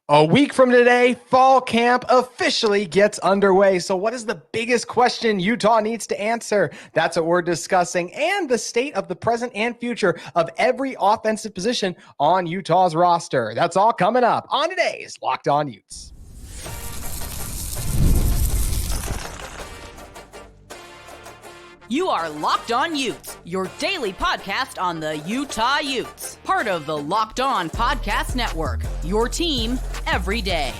A week from today, fall camp officially gets underway. So what is the biggest question Utah needs to answer? That's what we're discussing, and the state of the present and future of every offensive position on Utah's roster. That's all coming up on today's Locked On Utes. You are Locked On Utes, your daily podcast on the Utah Utes. Part of the Locked On Podcast Network, your team every day.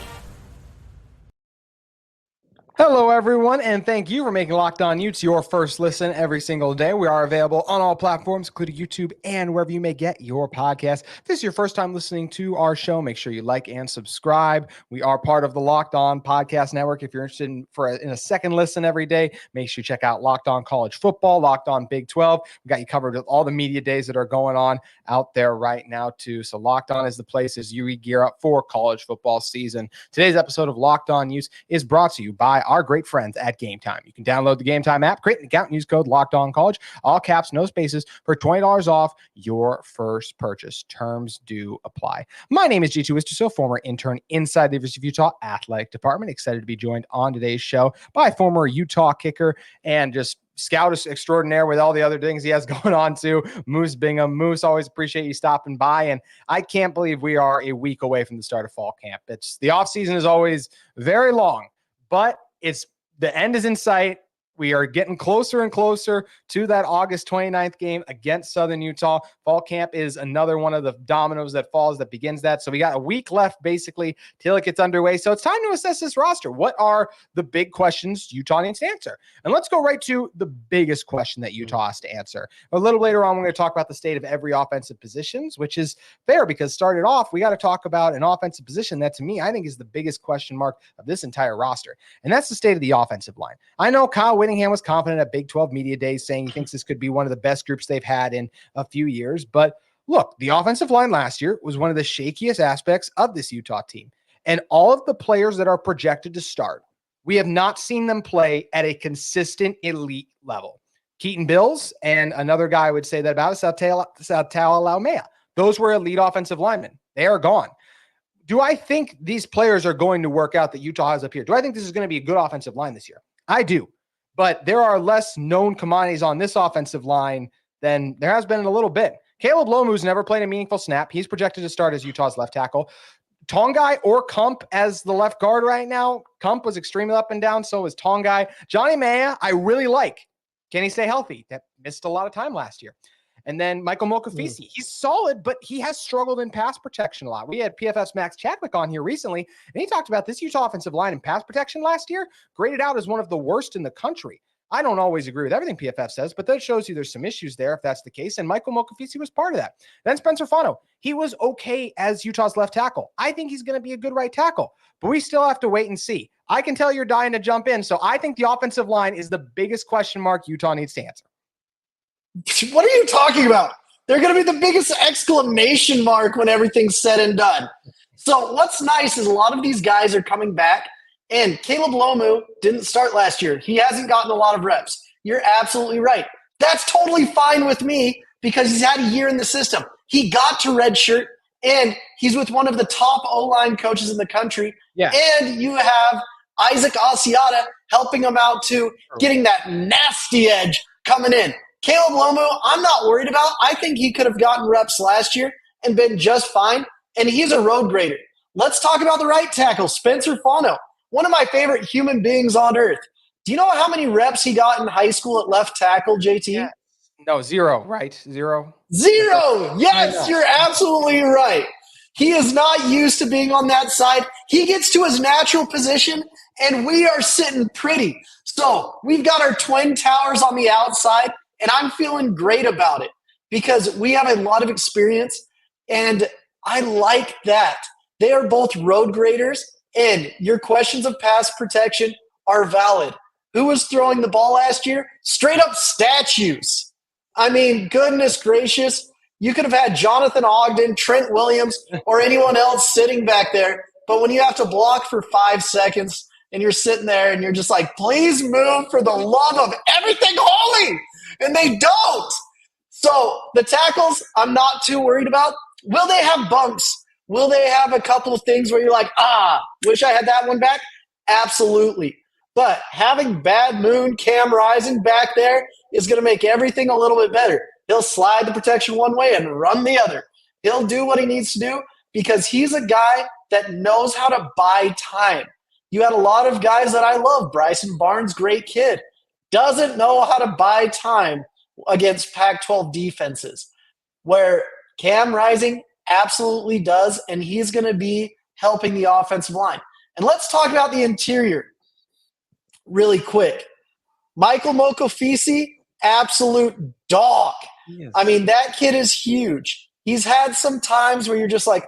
Hello, everyone, and thank you for making Locked On Utes your first listen every single day. We are available on all platforms, including YouTube and wherever you may get your podcast. If this is your first time listening to our show, make sure you like and subscribe. We are part of the Locked On Podcast Network. If you're interested in a second listen every day, make sure you check out Locked On College Football, Locked On Big 12. We got you covered with all the media days that are going on out there right now, too. So Locked On is the place as you gear up for college football season. Today's episode of Locked On Utes is brought to you by our great friends at Gametime. You can download the Gametime app, create an account, and use code LOCKEDONCollege, all caps, no spaces, for $20 off your first purchase. Terms do apply. My name is G2 Wistricll, former intern inside the University of Utah Athletic Department. Excited to be joined on today's show by former Utah kicker and just scout extraordinaire with all the other things he has going on too, Moose Bingham. Moose, always appreciate you stopping by, and I can't believe we are a week away from the start of fall camp. The off season is always very long, but the end is in sight. We are getting closer and closer to that August 29th game against Southern Utah. Fall camp is another one of the dominoes that falls that begins that. So we got a week left basically till it gets underway. So it's time to assess this roster. What are the big questions Utah needs to answer? And let's go right to the biggest question that Utah has to answer. A little later on, we're going to talk about the state of every offensive positions, which is fair because started off, we got to talk about an offensive position that to me, I think is the biggest question mark of this entire roster. And that's the state of the offensive line. I know Kyle Whittingham was confident at Big 12 Media Days saying he thinks this could be one of the best groups they've had in a few years. But look, the offensive line last year was one of the shakiest aspects of this Utah team. And all of the players that are projected to start, we have not seen them play at a consistent elite level. Keaton Bills and another guy I would say that about is Satao Laumea. Those were elite offensive linemen. They are gone. Do I think these players are going to work out that Utah has up here? Do I think this is going to be a good offensive line this year? I do. But there are less known commodities on this offensive line than there has been in a little bit. Caleb Lomu's never played a meaningful snap. He's projected to start as Utah's left tackle. Tongai or Kump as the left guard right now. Kump was extremely up and down. So was Tongai. Johnny Maya, I really like. Can he stay healthy? That missed a lot of time last year. And then Michael Mokafisi, he's solid, but he has struggled in pass protection a lot. We had PFF's Max Chadwick on here recently, and he talked about this Utah offensive line in pass protection last year, graded out as one of the worst in the country. I don't always agree with everything PFF says, but that shows you there's some issues there if that's the case, and Michael Mokafisi was part of that. Then Spencer Fano, he was okay as Utah's left tackle. I think he's going to be a good right tackle, but we still have to wait and see. I can tell you're dying to jump in, so I think the offensive line is the biggest question mark Utah needs to answer. What are you talking about? They're going to be the biggest exclamation mark when everything's said and done. So what's nice is a lot of these guys are coming back, and Caleb Lomu didn't start last year. He hasn't gotten a lot of reps. You're absolutely right. That's totally fine with me because he's had a year in the system. He got to redshirt, and he's with one of the top O-line coaches in the country. Yeah. And you have Isaac Asiata helping him out too, getting that nasty edge coming in. Caleb Lomu, I'm not worried about. I think he could have gotten reps last year and been just fine, and he's a road grader. Let's talk about the right tackle, Spencer Fano, one of my favorite human beings on earth. Do you know how many reps he got in high school at left tackle, JT? Yeah. No, zero, right? Zero. Yes, you're absolutely right. He is not used to being on that side. He gets to his natural position, and we are sitting pretty. So we've got our twin towers on the outside, and I'm feeling great about it because we have a lot of experience, and I like that. They are both road graders, and your questions of pass protection are valid. Who was throwing the ball last year? Straight up statues. I mean, goodness gracious. You could have had Jonathan Ogden, Trent Williams, or anyone else sitting back there, but when you have to block for 5 seconds and you're sitting there and you're just like, please move for the love of everything holy. And they don't. So the tackles, I'm not too worried about. Will they have bumps Will they have a couple of things where you're like, wish I had that one back? Absolutely. But having Bad Moon, Cam Rising back there is going to make everything a little bit better. He'll slide the protection one way and run the other. He'll do what he needs to do because he's a guy that knows how to buy time. You had a lot of guys that I love. Bryson Barnes, great kid. Doesn't know how to buy time against Pac-12 defenses, where Cam Rising absolutely does, and he's going to be helping the offensive line. And let's talk about the interior really quick. Michael Mokofisi, absolute dog. Yes. I mean, that kid is huge. He's had some times where you're just like,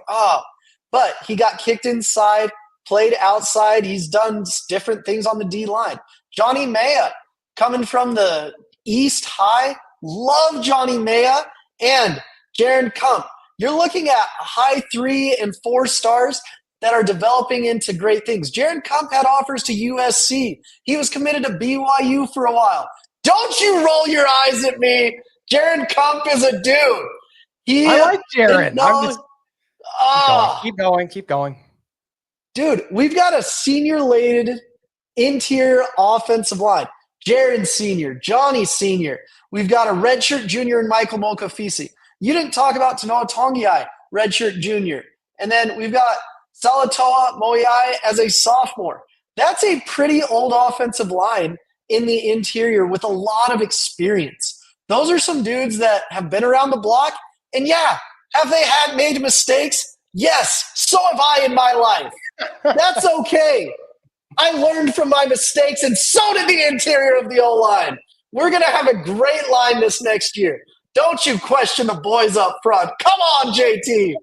but he got kicked inside, played outside. He's done different things on the D-line. Johnny Maya, coming from the East High, love Johnny Maya and Jaron Kump. You're looking at high 3 and 4 stars that are developing into great things. Jaron Kump had offers to USC. He was committed to BYU for a while. Don't you roll your eyes at me. Jaron Kump is a dude. I like Jaron. Keep going. Dude, we've got a senior-laden interior offensive line. Jaron Sr., Johnny Sr. We've got a redshirt junior in Michael Mokofisi. You didn't talk about Tanoa Tongiai, redshirt junior. And then we've got Salatoa Moiai as a sophomore. That's a pretty old offensive line in the interior with a lot of experience. Those are some dudes that have been around the block. And yeah, have they had made mistakes? Yes, so have I in my life. That's okay. I learned from my mistakes, and so did the interior of the O-line. We're going to have a great line this next year. Don't you question the boys up front. Come on, JT.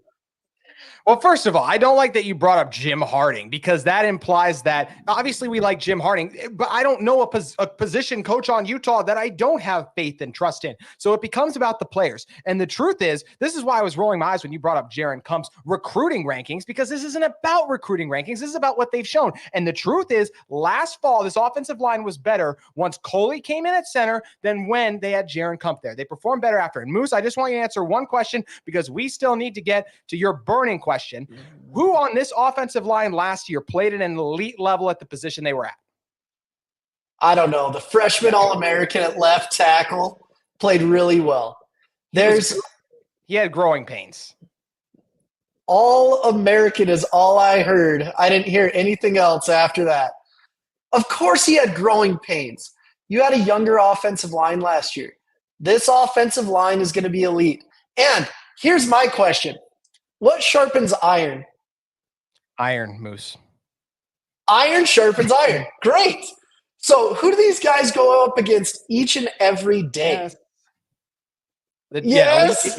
Well, first of all, I don't like that you brought up Jim Harding, because that implies that obviously we like Jim Harding, but I don't know a position coach on Utah that I don't have faith and trust in. So it becomes about the players. And the truth is, this is why I was rolling my eyes when you brought up Jaron Kump's recruiting rankings, because this isn't about recruiting rankings. This is about what they've shown. And the truth is, last fall, this offensive line was better once Coley came in at center than when they had Jaron Kump there. They performed better after. And Moose, I just want you to answer one question, because we still need to get to your burning question. Who on this offensive line last year played at an elite level at the position they were at? I don't know. The freshman All-American at left tackle played really well. He had growing pains. All-American is all I heard. I didn't hear anything else after that. Of course he had growing pains. You had a younger offensive line last year. This offensive line is going to be elite. And here's my question. What sharpens iron? Iron, Moose. Iron sharpens iron. Great. So who do these guys go up against each and every day? Yes.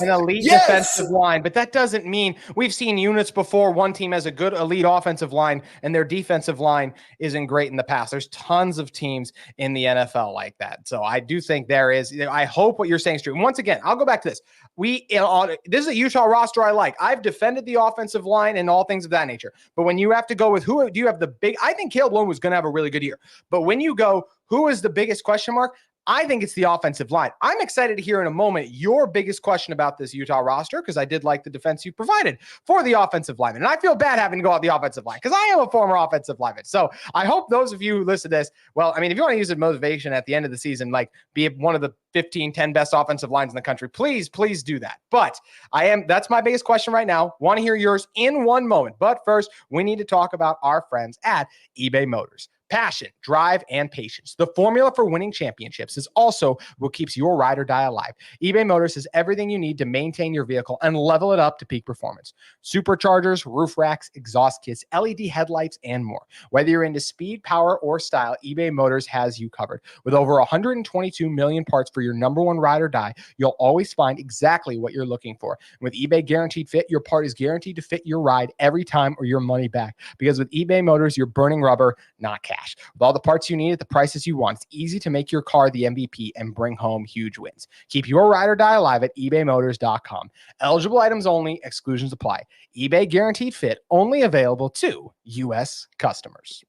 An elite defensive line. But that doesn't mean we've seen units before. One team has a good elite offensive line and their defensive line isn't great in the past. There's tons of teams in the NFL like that. So I do think there is. I hope what you're saying is true. And once again, I'll go back to this. This is a Utah roster I like. I've defended the offensive line and all things of that nature. But when you have to go with who do you have the big, I think Caleb Lone was going to have a really good year. But when you go, who is the biggest question mark? I think it's the offensive line. I'm excited to hear in a moment your biggest question about this Utah roster, because I did like the defense you provided for the offensive lineman. And I feel bad having to go out the offensive line, because I am a former offensive lineman. So I hope those of you who listen to this, well, I mean, if you want to use it motivation at the end of the season, like be one of the 10 best offensive lines in the country, please do that. But that's my biggest question right now. Want to hear yours in one moment. But first, we need to talk about our friends at eBay Motors. Passion, drive, and patience. The formula for winning championships is also what keeps your ride or die alive. eBay Motors has everything you need to maintain your vehicle and level it up to peak performance. Superchargers, roof racks, exhaust kits, LED headlights, and more. Whether you're into speed, power, or style, eBay Motors has you covered. With over 122 million parts for your number one ride or die, you'll always find exactly what you're looking for. And with eBay Guaranteed Fit, your part is guaranteed to fit your ride every time or your money back. Because with eBay Motors, you're burning rubber, not cash. With all the parts you need at the prices you want, it's easy to make your car the MVP and bring home huge wins. Keep your ride or die alive at ebaymotors.com. Eligible items only. Exclusions apply. eBay Guaranteed Fit, only available to U.S. customers.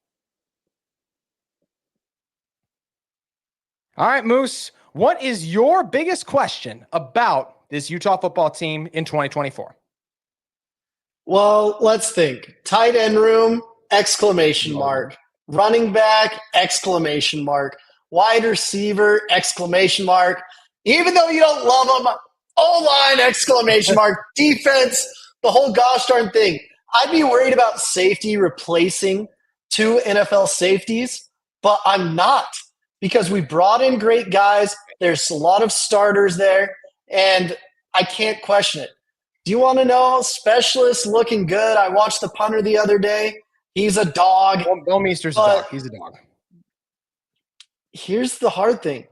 All right, Moose, what is your biggest question about this Utah football team in 2024? Well, let's think. Tight end room, exclamation mark. Running back, exclamation mark. Wide receiver, exclamation mark. Even though you don't love them, O-line, exclamation mark. Defense, the whole gosh darn thing. I'd be worried about safety replacing two NFL safeties, but I'm not because we brought in great guys. There's a lot of starters there, and I can't question it. Do you want to know specialist looking good? I watched the punter the other day. He's a dog. Bill Meester's a dog. He's a dog. Here's the hard thing.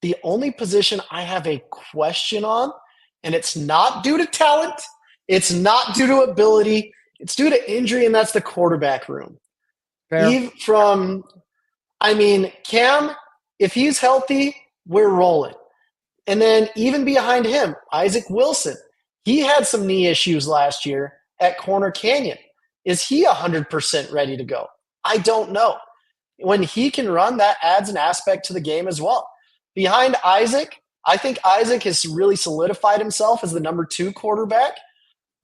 The only position I have a question on, and it's not due to talent, it's not due to ability, it's due to injury, and that's the quarterback room. Cam, if he's healthy, we're rolling. And then even behind him, Isaac Wilson. He had some knee issues last year at Corner Canyon. Is he 100% ready to go? I don't know. When he can run, that adds an aspect to the game as well. Behind Isaac, I think Isaac has really solidified himself as the number 2 quarterback.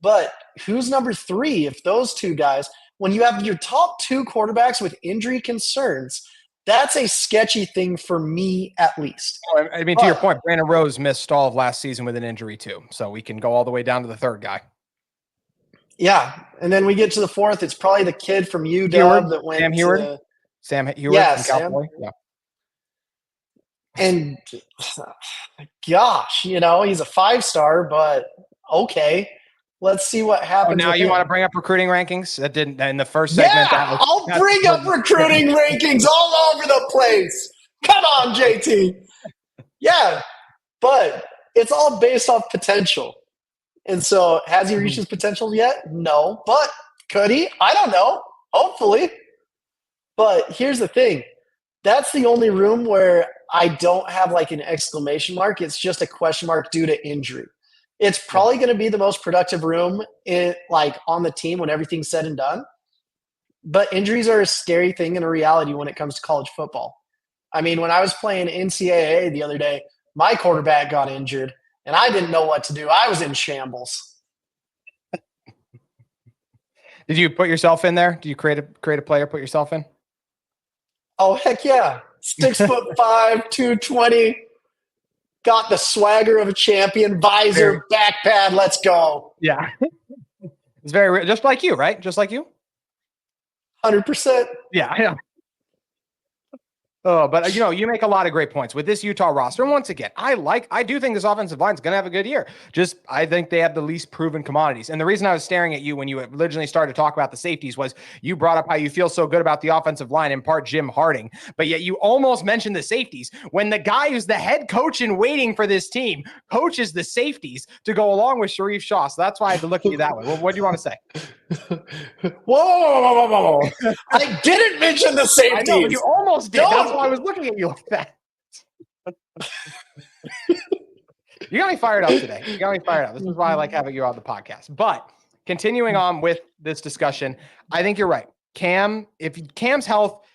But who's number 3 if those two guys, when you have your top 2 quarterbacks with injury concerns, that's a sketchy thing for me at least. I mean, to your point, Brandon Rose missed all of last season with an injury too. So we can go all the way down to the 3rd guy. Yeah. And then we get to the 4th. It's probably the kid from UW that went Sam Heward yeah, from Cowboy. Yeah. And gosh, he's a 5-star, but okay. Let's see what happens. Now you want to bring up recruiting rankings? That didn't in the first segment. Yeah, I'll bring up recruiting rankings all over the place. Come on, JT. Yeah, but it's all based off potential. And so has he reached his potential yet? No, but could he? I don't know. Hopefully. But here's the thing. That's the only room where I don't have like an exclamation mark. It's just a question mark due to injury. It's probably going to be the most productive room on the team when everything's said and done. But injuries are a scary thing and a reality when it comes to college football. I mean, when I was playing NCAA the other day, my quarterback got injured, and I didn't know what to do. I was in shambles. Did you put yourself in there? Did you create a player, put yourself in? Oh, heck yeah. 6'5", 220. Got the swagger of a champion, visor, back pad. Let's go. Yeah. It's very just like you, right? Just like you? 100%. Yeah, I know. Oh, but you make a lot of great points with this Utah roster. And once again, I do think this offensive line is going to have a good year. Just, I think they have the least proven commodities. And the reason I was staring at you when you originally started to talk about the safeties was you brought up how you feel so good about the offensive line, in part Jim Harding. But yet you almost mentioned the safeties when the guy who's the head coach in waiting for this team coaches the safeties to go along with Sharif Shaw. So that's why I had to look at you that way. Well, what do you want to say? Whoa. I didn't mention the safeties. I know, but you almost did. That's why I was looking at you like that. You got me fired up today. You got me fired up. This is why I like having you on the podcast. But continuing on with this discussion, I think you're right. If Cam's health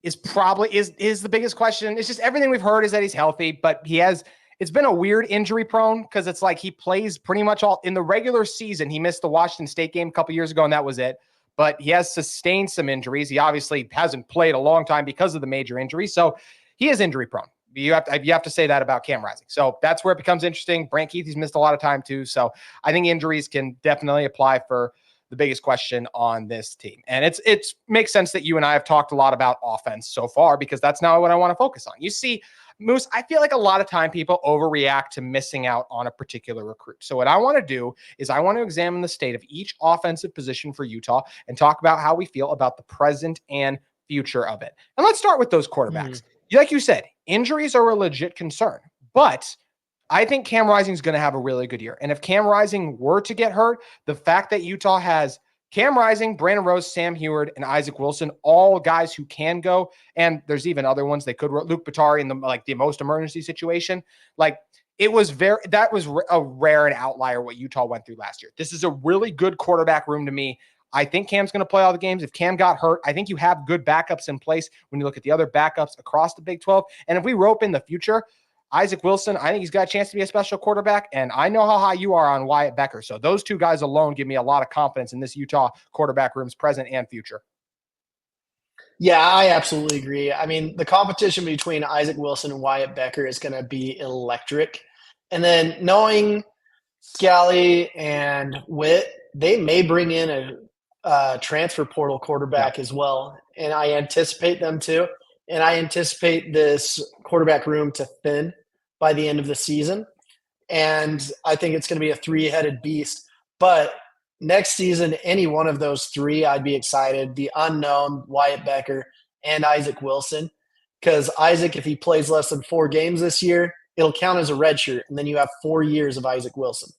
is probably is the biggest question. It's just everything we've heard is that he's healthy, but it's been a weird injury prone because it's like he plays pretty much all in the regular season. He missed the Washington State game a couple years ago, and that was it. But he has sustained some injuries. He obviously hasn't played a long time because of the major injuries. So he is injury prone. You have to say that about Cam Rising. So that's where it becomes interesting. Brant Keith, he's missed a lot of time too. So I think injuries can definitely apply for the biggest question on this team. And it makes sense that you and I have talked a lot about offense so far because that's now what I want to focus on. You see, Moose, I feel like a lot of time people overreact to missing out on a particular recruit. So what I want to do is I want to examine the state of each offensive position for Utah and talk about how we feel about the present and future of it. And let's start with those quarterbacks. Like you said, injuries are a legit concern, but I think Cam Rising is going to have a really good year. And if Cam Rising were to get hurt, the fact that Utah has Cam Rising, Brandon Rose, Sam Heward, and Isaac Wilson, all guys who can go, and there's even other ones they could. Luke Batari in the most emergency situation, that was a rare and outlier what Utah went through last year. This is a really good quarterback room to me. I think Cam's going to play all the games. If Cam got hurt, I think you have good backups in place when you look at the other backups across the Big 12. And if we rope in the future, Isaac Wilson, I think he's got a chance to be a special quarterback, and I know how high you are on Wyatt Becker. So those two guys alone give me a lot of confidence in this Utah quarterback room's present and future. Yeah, I absolutely agree. I mean, the competition between Isaac Wilson and Wyatt Becker is going to be electric. And then knowing Scally and Witt, they may bring in a transfer portal quarterback as well. And I anticipate them to. And I anticipate this quarterback room to thin by the end of the season. And I think it's going to be a three-headed beast. But next season, any one of those three, I'd be excited. The unknown, Wyatt Becker, and Isaac Wilson. Because Isaac, if he plays less than 4 games this year, it'll count as a redshirt, and then you have 4 years of Isaac Wilson.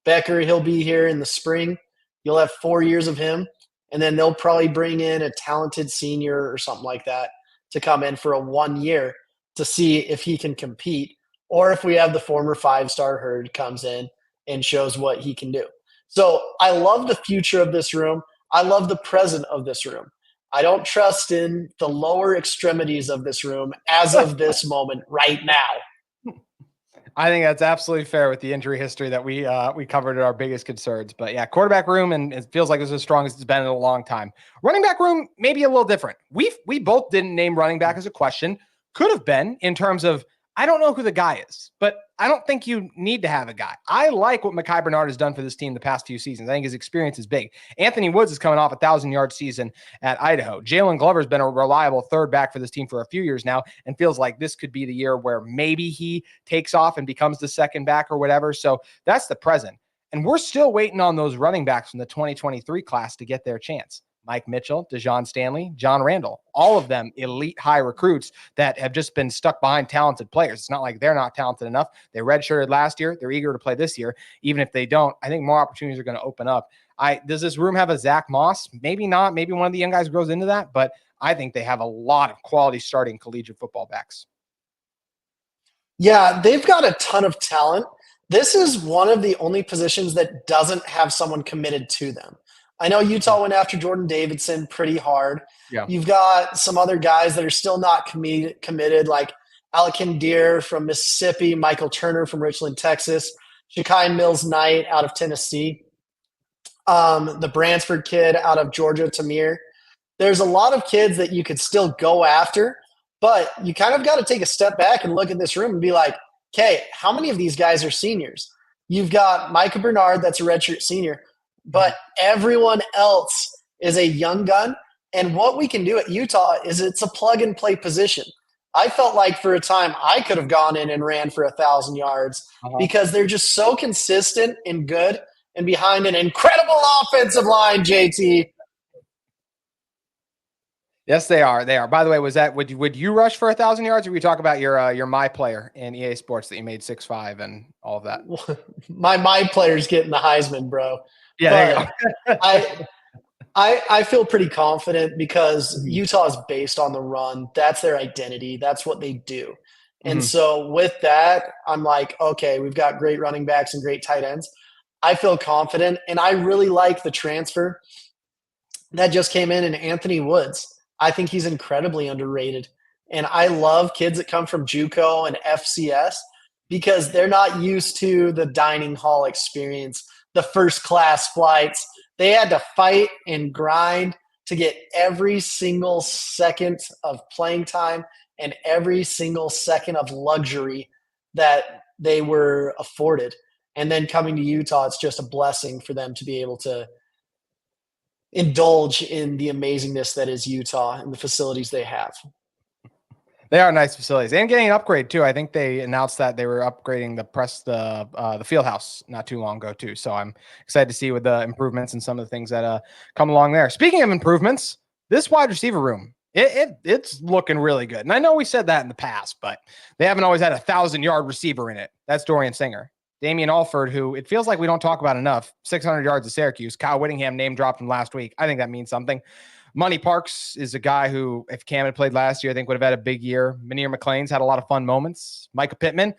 Becker, he'll be here in the spring. You'll have 4 years of him, and then they'll probably bring in a talented senior or something like that to come in for a 1 year to see if he can compete, or if we have the former 5-star Hurd comes in and shows what he can do. So I love the future of this room. I love the present of this room. I don't trust in the lower extremities of this room as of this moment right now. I think that's absolutely fair with the injury history that we covered at our biggest concerns. But yeah, quarterback room, and it feels like it's as strong as it's been in a long time. Running back room, maybe a little different. We both didn't name running back as a question. Could have been in terms of, I don't know who the guy is, but I don't think you need to have a guy. I like what Mekhi Bernard has done for this team the past few seasons. I think his experience is big. Anthony Woods is coming off a 1,000-yard season at Idaho. Jalen Glover's been a reliable third back for this team for a few years now and feels like this could be the year where maybe he takes off and becomes the second back or whatever. So that's the present. And we're still waiting on those running backs from the 2023 class to get their chance. Mike Mitchell, Dejon Stanley, John Randall, all of them elite high recruits that have just been stuck behind talented players. It's not like they're not talented enough. They redshirted last year. They're eager to play this year. Even if they don't, I think more opportunities are going to open up. Does this room have a Zach Moss? Maybe not. Maybe one of the young guys grows into that, but I think they have a lot of quality starting collegiate football backs. Yeah, they've got a ton of talent. This is one of the only positions that doesn't have someone committed to them. I know Utah went after Jordan Davidson pretty hard. Yeah. You've got some other guys that are still not committed, like Alakin Deer from Mississippi, Michael Turner from Richland, Texas, Shakai Mills-Knight out of Tennessee, the Bransford kid out of Georgia, Tamir. There's a lot of kids that you could still go after, but you kind of got to take a step back and look at this room and be like, okay, how many of these guys are seniors? You've got Micah Bernard, that's a redshirt senior, but everyone else is a young gun. And what we can do at Utah is it's a plug-and-play position. I felt like for a time I could have gone in and ran for 1,000 yards because they're just so consistent and good and behind an incredible offensive line, JT. Yes, they are. They are. By the way, would you rush for 1,000 yards, or we talk about your my player in EA Sports that you made 6'5" and all of that? My player's getting the Heisman, bro. Yeah, there you go. I feel pretty confident because Utah is based on the run. That's their identity. That's what they do. And so with that, I'm like, okay, we've got great running backs and great tight ends. I feel confident, and I really like the transfer that just came in Anthony Woods. I think he's incredibly underrated. And I love kids that come from JUCO and FCS because they're not used to the dining hall experience, the first-class flights. They had to fight and grind to get every single second of playing time and every single second of luxury that they were afforded. And then coming to Utah, it's just a blessing for them to be able to indulge in the amazingness that is Utah and the facilities they have. They are nice facilities and getting an upgrade too. I think they announced that they were upgrading the field house not too long ago too. So I'm excited to see with the improvements and some of the things that come along there. Speaking of improvements, this wide receiver room, it's looking really good. And I know we said that in the past, but they haven't always had 1,000-yard receiver in it. That's Dorian Singer. Damian Alford, who it feels like we don't talk about enough, 600 yards at Syracuse. Kyle Whittingham name dropped him last week. I think that means something. Money Parks is a guy who, if Cam had played last year, I think would have had a big year. Munir McClain's had a lot of fun moments. Micah Pittman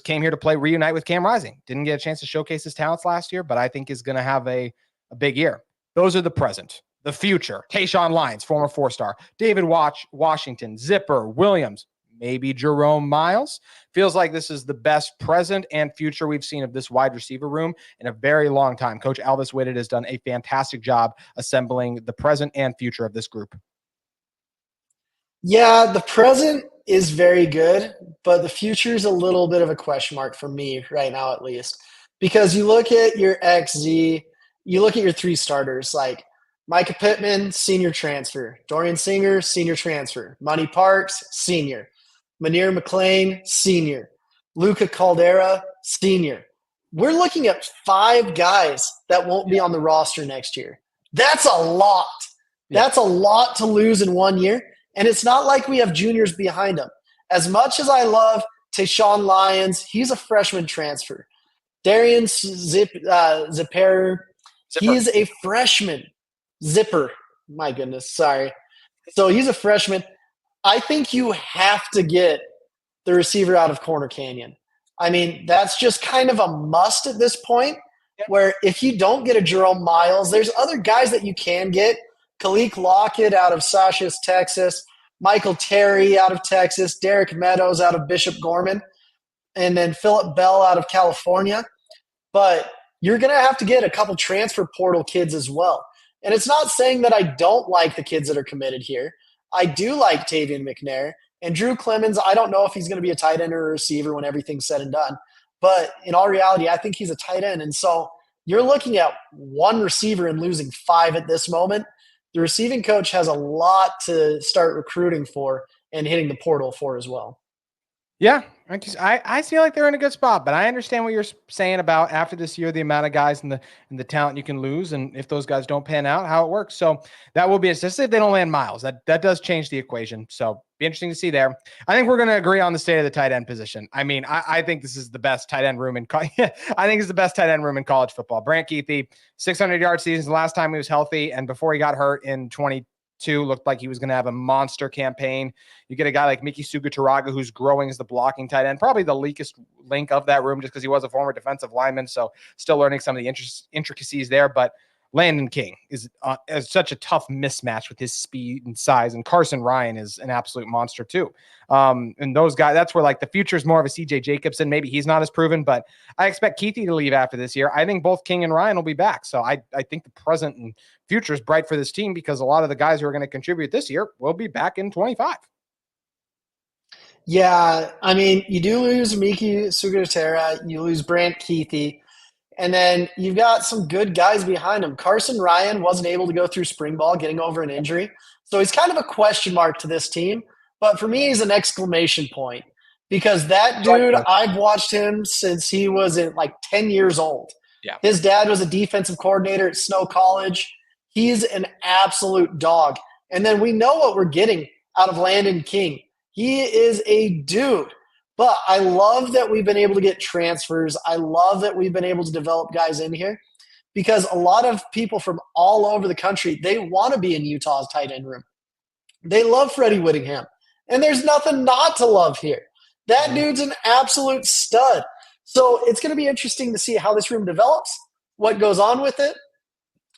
came here to reunite with Cam Rising. Didn't get a chance to showcase his talents last year, but I think is going to have a big year. Those are the present. The future. Tayshawn Lyons, former 4-star. David Washington, Zipper, Williams, maybe Jerome Miles. Feels like this is the best present and future we've seen of this wide receiver room in a very long time. Coach Elvis Whitted has done a fantastic job assembling the present and future of this group. Yeah, the present is very good, but the future is a little bit of a question mark for me right now, at least. Because you look at your XZ, you look at your three starters like Micah Pittman, senior transfer, Dorian Singer, senior transfer, Money Parks, senior, Manir McLean, senior, Luca Caldera, senior. We're looking at 5 guys that won't be on the roster next year. That's a lot. That's a lot to lose in 1 year. And it's not like we have juniors behind him. As much as I love Tayshawn Lyons, he's a freshman transfer. Darian Zipper, he's a freshman. Zipper, my goodness, sorry. So he's a freshman. I think you have to get the receiver out of Corner Canyon. I mean, that's just kind of a must at this point, where if you don't get a Jerome Miles, there's other guys that you can get. Khalil Lockett out of Sasha's, Texas, Michael Terry out of Texas, Derek Meadows out of Bishop Gorman, and then Philip Bell out of California. But you're going to have to get a couple transfer portal kids as well. And it's not saying that I don't like the kids that are committed here. I do like Tavian McNair. And Drew Clemens, I don't know if he's going to be a tight end or a receiver when everything's said and done. But in all reality, I think he's a tight end. And so you're looking at 1 receiver and losing 5 at this moment. The receiving coach has a lot to start recruiting for and hitting the portal for as well. Yeah, I feel like they're in a good spot, but I understand what you're saying about after this year, the amount of guys and the talent you can lose, and if those guys don't pan out, how it works. So that will be, especially if they don't land Miles, that does change the equation. So be interesting to see there. I think we're going to agree on the state of the tight end position. I mean, I think this is the best tight end room in I think it's the best tight end room in college football. Brant Kuithe, 600-yard seasons the last time he was healthy, and before he got hurt in 2022, looked like he was going to have a monster campaign. You get a guy like Miki Sugataraga, who's growing as the blocking tight end, probably the weakest link of that room just because he was a former defensive lineman, so still learning some of the intricacies there. But Landon King is such a tough mismatch with his speed and size, and Carson Ryan is an absolute monster too. And those guys, that's where like the future is more of a CJ Jacobson. Maybe he's not as proven, but I expect Kuithe to leave after this year. I think both King and Ryan will be back. So I think the present and future is bright for this team because a lot of the guys who are going to contribute this year will be back in 25. Yeah, I mean, you do lose Miki Sugatara, you lose Brant Kuithe, and then you've got some good guys behind him. Carson Ryan wasn't able to go through spring ball, getting over an injury. So he's kind of a question mark to this team. But for me, he's an exclamation point because that dude, I've watched him since he was like 10 years old. Yeah. His dad was a defensive coordinator at Snow College. He's an absolute dog. And then we know what we're getting out of Landon King. He is a dude. But I love that we've been able to get transfers. I love that we've been able to develop guys in here because a lot of people from all over the country, they want to be in Utah's tight end room. They love Freddie Whittingham. And there's nothing not to love here. That dude's an absolute stud. So it's going to be interesting to see how this room develops, what goes on with it.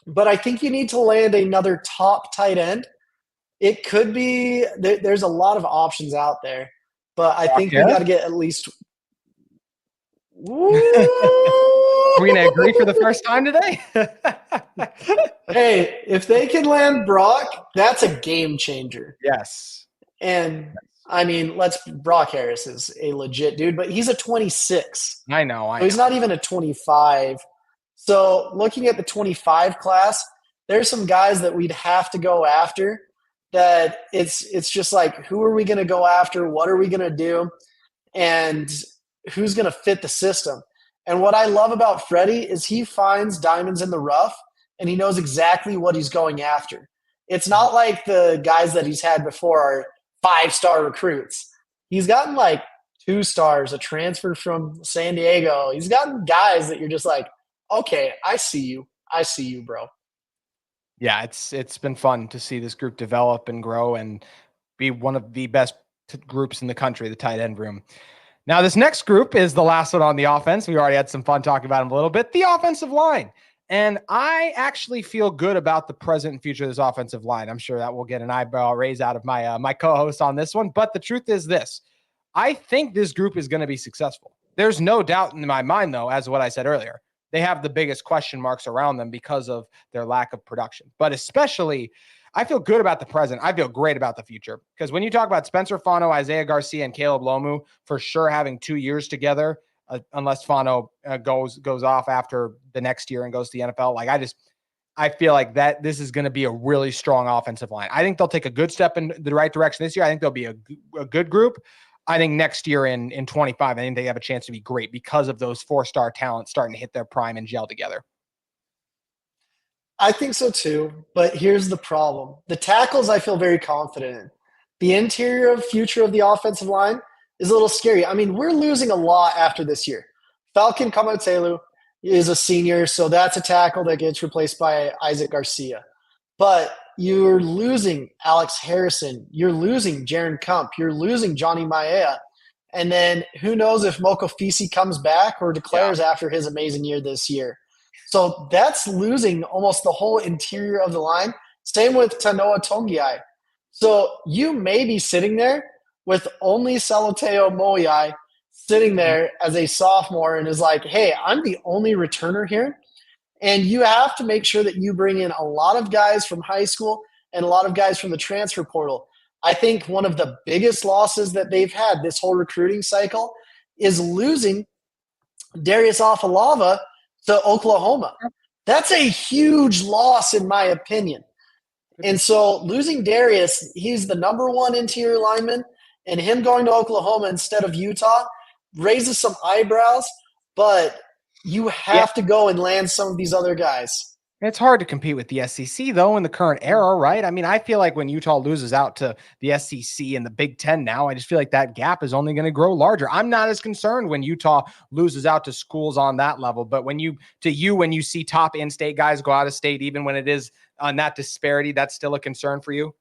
But I think you need to land another top tight end. It could be – there's a lot of options out there. But I think we got to get at least – We're going to agree for the first time today? Hey, if they can land Brock, that's a game changer. Yes. And, I mean, Brock Harris is a legit dude, but he's a 26. I know. So he's not even a 25. So looking at the 25 class, there's some guys that we'd have to go after that it's just like, who are we going to go after? What are we going to do? And who's going to fit the system? And what I love about Freddie is he finds diamonds in the rough and he knows exactly what he's going after. It's not like the guys that he's had before are 5-star recruits. He's gotten like 2 stars, a transfer from San Diego. He's gotten guys that you're just like, okay, I see you. I see you, bro. Yeah, it's been fun to see this group develop and grow and be one of the best groups in the country, the tight end room. Now, this next group is the last one on the offense. We already had some fun talking about them a little bit. The offensive line. And I actually feel good about the present and future of this offensive line. I'm sure that will get an eyebrow raise out of my my co-host on this one. But the truth is this. I think this group is going to be successful. There's no doubt in my mind, though, as what I said earlier, they have the biggest question marks around them because of their lack of production. But especially, I feel good about the present. I feel great about the future. Because when you talk about Spencer Fano, Isaiah Garcia, and Caleb Lomu for sure having 2 years together, unless Fano goes off after the next year and goes to the NFL, I feel like that this is going to be a really strong offensive line. I think they'll take a good step in the right direction this year. I think they'll be a good group. I think next year in 25, I think they have a chance to be great because of those 4-star talents starting to hit their prime and gel together. I think so too, but here's the problem. The tackles I feel very confident in. The interior of future of the offensive line is a little scary. I mean, we're losing a lot after this year. Falcon Kamatelu is a senior, so that's a tackle that gets replaced by Isaac Garcia. But you're losing Alex Harrison. You're losing Jaron Kump. You're losing Johnny Maea. And then who knows if Moko Fisi comes back or declares after his amazing year this year. So that's losing almost the whole interior of the line. Same with Tanoa Tongiai. So you may be sitting there with only Saloteo Moiai sitting there as a sophomore and is like, hey, I'm the only returner here. And you have to make sure that you bring in a lot of guys from high school and a lot of guys from the transfer portal. I think one of the biggest losses that they've had this whole recruiting cycle is losing Darius Afalava to Oklahoma. That's a huge loss in my opinion. And so losing Darius, he's the number one interior lineman, and him going to Oklahoma instead of Utah raises some eyebrows, but you have to go and land some of these other guys. It's hard to compete with the SEC, though, in the current era, right? I mean, I feel like when Utah loses out to the SEC and the Big Ten now, I just feel like that gap is only going to grow larger. I'm not as concerned when Utah loses out to schools on that level, but when you see top in-state guys go out of state, even when it is on that disparity, that's still a concern for you?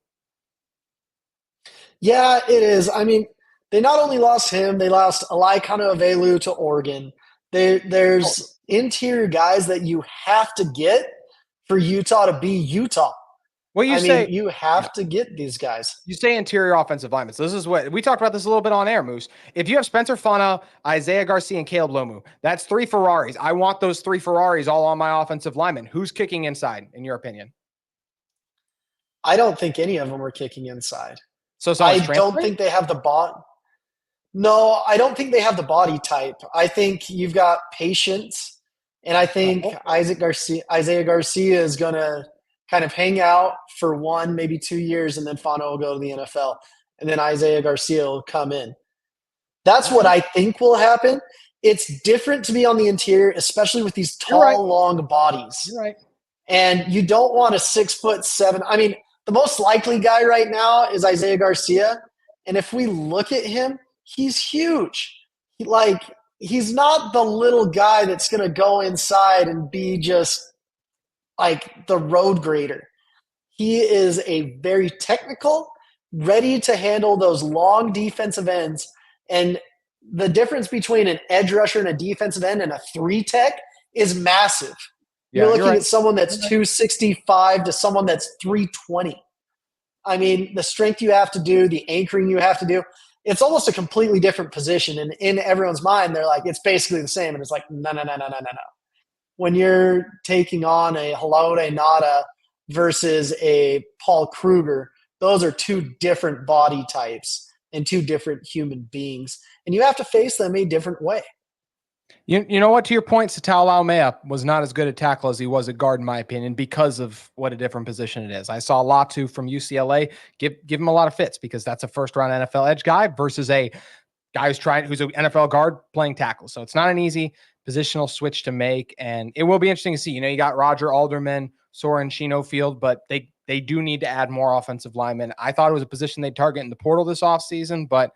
Yeah, it is. I mean, they not only lost him, they lost Alaikano Avelu to Oregon. There's interior guys that you have to get for Utah to be Utah. Well, you have to get these guys. You say interior offensive linemen. So this is what we talked about this a little bit on air, Moose. If you have Spencer Fano, Isaiah Garcia, and Caleb Lomu, that's 3 Ferraris. I want those 3 Ferraris all on my offensive linemen. Who's kicking inside, in your opinion? I don't think any of them are kicking inside. So I don't think they have the body. No, I don't think they have the body type. I think you've got patience, and I think Isaiah Garcia is going to kind of hang out for 1, maybe 2 years, and then Fano will go to the NFL, and then Isaiah Garcia will come in. That's what I think will happen. It's different to be on the interior, especially with these tall, long bodies. You're right. And you don't want a 6'7". I mean, the most likely guy right now is Isaiah Garcia, and if we look at him, he's huge. He's not the little guy that's going to go inside and be just like the road grader. He is a very technical, ready to handle those long defensive ends. And the difference between an edge rusher and a defensive end and a 3-tech is massive. Yeah, you're looking at someone that's 265 to someone that's 320. I mean, the strength you have to do, the anchoring you have to do, it's almost a completely different position. And in everyone's mind, they're like, it's basically the same. And it's like, no. When you're taking on a Halode Nada versus a Paul Kruger, those are 2 different body types and 2 different human beings. And you have to face them a different way. You know what? To your point, Satao Laumea was not as good at tackle as he was at guard, in my opinion, because of what a different position it is. I saw Latu from UCLA give him a lot of fits because that's a first-round NFL edge guy versus a guy who's an NFL guard playing tackle. So it's not an easy positional switch to make, and it will be interesting to see. You got Roger Alderman, Soren Shinofield, but they do need to add more offensive linemen. I thought it was a position they'd target in the portal this offseason, but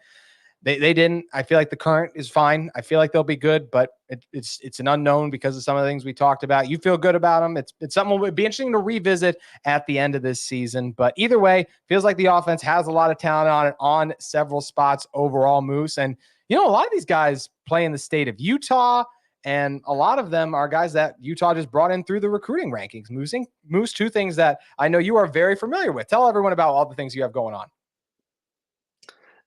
they didn't. I feel like the current is fine. I feel like they'll be good, but it's an unknown because of some of the things we talked about. You feel good about them. It's something that would be interesting to revisit at the end of this season. But either way, feels like the offense has a lot of talent on it on several spots overall, Moose. And, a lot of these guys play in the state of Utah, and a lot of them are guys that Utah just brought in through the recruiting rankings. Moose, 2 things that I know you are very familiar with. Tell everyone about all the things you have going on.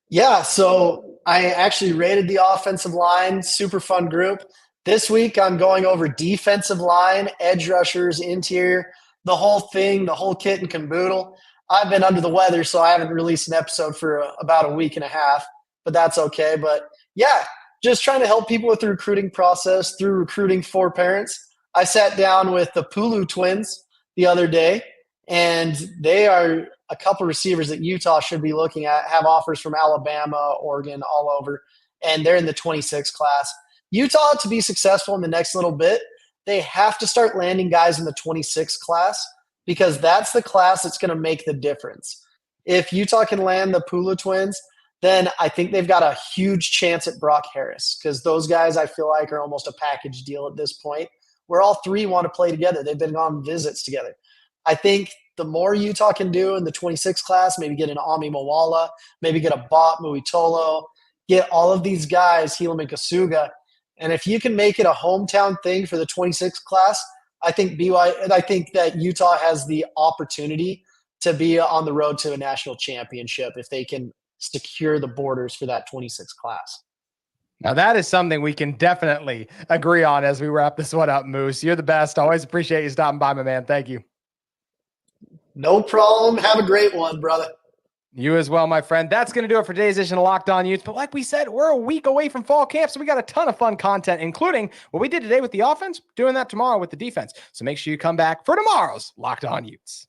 Yeah, so I actually rated the offensive line, super fun group. This week I'm going over defensive line, edge rushers, interior, the whole thing, the whole kit and caboodle. I've been under the weather, so I haven't released an episode for about a week and a half, but that's okay. But yeah, just trying to help people with the recruiting process through recruiting for parents. I sat down with the Pulu twins the other day, and they are a couple receivers that Utah should be looking at, have offers from Alabama, Oregon, all over, and they're in the 26 class. Utah, to be successful in the next little bit, they have to start landing guys in the 26 class because that's the class that's going to make the difference. If Utah can land the Pula twins, then I think they've got a huge chance at Brock Harris because those guys I feel like are almost a package deal at this point where all three want to play together. They've been on visits together. I think the more Utah can do in the 26 class, maybe get an Ami Mawala, maybe get a Bot Muitolo, get all of these guys, Helam and Kasuga. And if you can make it a hometown thing for the 26 class, I think that Utah has the opportunity to be on the road to a national championship if they can secure the borders for that 26 class. Now, that is something we can definitely agree on as we wrap this one up, Moose. You're the best. Always appreciate you stopping by, my man. Thank you. No problem. Have a great one, brother. You as well, my friend. That's going to do it for today's edition of Locked On Utes. But like we said, we're a week away from fall camp, so we got a ton of fun content, including what we did today with the offense, doing that tomorrow with the defense. So make sure you come back for tomorrow's Locked On Utes.